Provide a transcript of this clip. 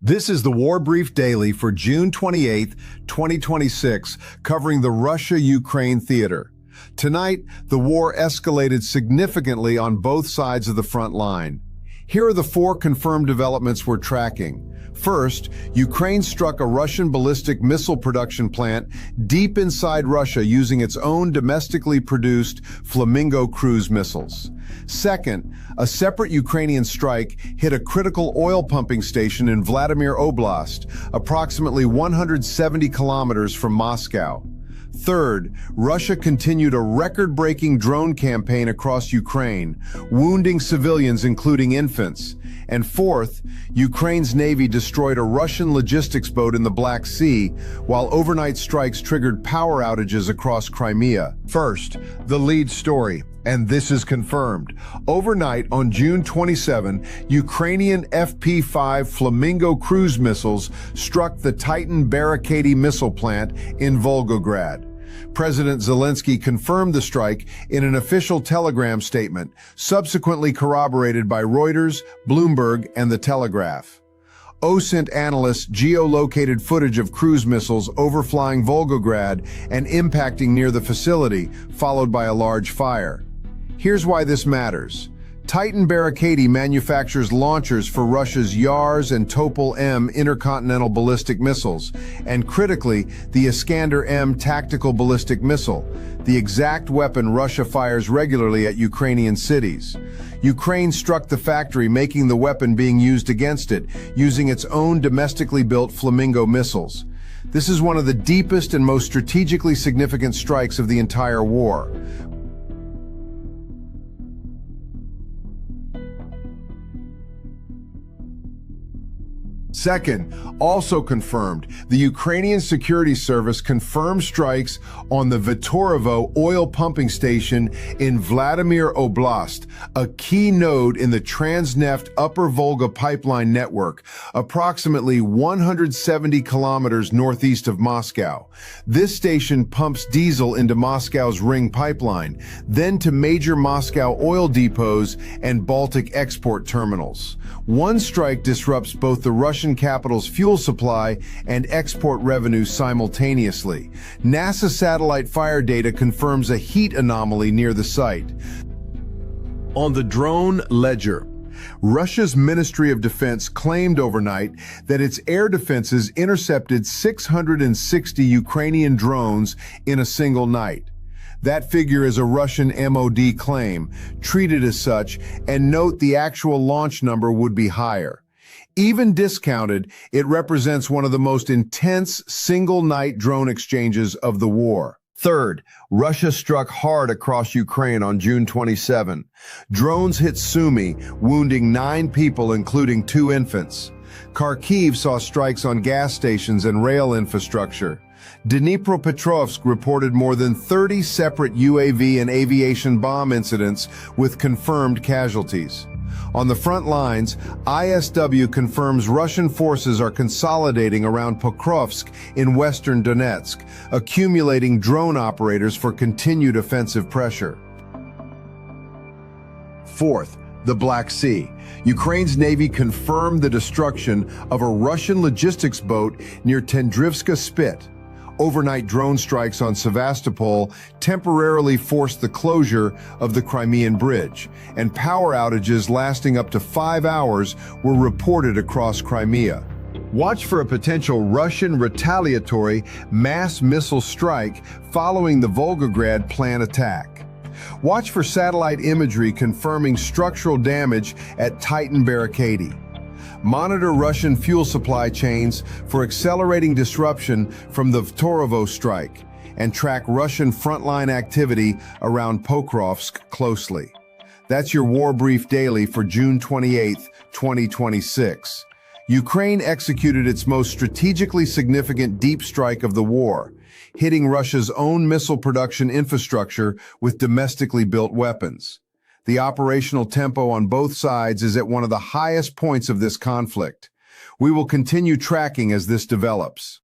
This is the War Brief Daily for June 28, 2026, covering the Russia-Ukraine theater. Tonight, the war escalated significantly on both sides of the front line. Here are the four confirmed developments we're tracking. First, Ukraine struck a Russian ballistic missile production plant deep inside Russia using its own domestically produced Flamingo cruise missiles. Second, a separate Ukrainian strike hit a critical oil pumping station in Vladimir Oblast, approximately 170 kilometers from Moscow. Third, Russia continued a record-breaking drone campaign across Ukraine, wounding civilians including infants. And fourth, Ukraine's Navy destroyed a Russian logistics boat in the Black Sea, while overnight strikes triggered power outages across Crimea. First, the lead story, and this is confirmed. Overnight on June 27, Ukrainian FP-5 Flamingo cruise missiles struck the Titan-Barrikady missile plant in Volgograd. President Zelenskyy confirmed the strike in an official telegram statement, subsequently corroborated by Reuters, Bloomberg, and The Telegraph. OSINT analysts geolocated footage of cruise missiles overflying Volgograd and impacting near the facility, followed by a large fire. Here's why this matters. Titan-Barrikady manufactures launchers for Russia's Yars and Topol-M intercontinental ballistic missiles, and critically, the Iskander-M tactical ballistic missile, the exact weapon Russia fires regularly at Ukrainian cities. Ukraine struck the factory making the weapon being used against it, using its own domestically built Flamingo missiles. This is one of the deepest and most strategically significant strikes of the entire war. Second, also confirmed, the Ukrainian Security Service confirmed strikes on the Vitorovo oil pumping station in Vladimir Oblast, a key node in the Transneft Upper Volga pipeline network, approximately 170 kilometers northeast of Moscow. This station pumps diesel into Moscow's Ring pipeline, then to major Moscow oil depots and Baltic export terminals. One strike disrupts both the Russian capital's fuel supply and export revenue simultaneously. NASA satellite fire data confirms a heat anomaly near the site. On the drone ledger, Russia's Ministry of Defense claimed overnight that its air defenses intercepted 660 Ukrainian drones in a single night. That figure is a Russian MOD claim, treated as such, and note the actual launch number would be higher. Even discounted, it represents one of the most intense single-night drone exchanges of the war. Third, Russia struck hard across Ukraine on June 27. Drones hit Sumy, wounding 9 people, including 2 infants. Kharkiv saw strikes on gas stations and rail infrastructure. Dnipropetrovsk reported more than 30 separate UAV and aviation bomb incidents with confirmed casualties. On the front lines, ISW confirms Russian forces are consolidating around Pokrovsk in western Donetsk, accumulating drone operators for continued offensive pressure. Fourth, the Black Sea. Ukraine's Navy confirmed the destruction of a Russian logistics boat near Tendrivska Spit. Overnight drone strikes on Sevastopol temporarily forced the closure of the Crimean Bridge, and power outages lasting up to 5 hours were reported across Crimea. Watch for a potential Russian retaliatory mass missile strike following the Volgograd plant attack. Watch for satellite imagery confirming structural damage at Titan-Barrikady. Monitor Russian fuel supply chains for accelerating disruption from the Vitorovo strike, and track Russian frontline activity around Pokrovsk closely. That's your War Brief Daily for June 28, 2026. Ukraine executed its most strategically significant deep strike of the war, hitting Russia's own missile production infrastructure with domestically built weapons. The operational tempo on both sides is at one of the highest points of this conflict. We will continue tracking as this develops.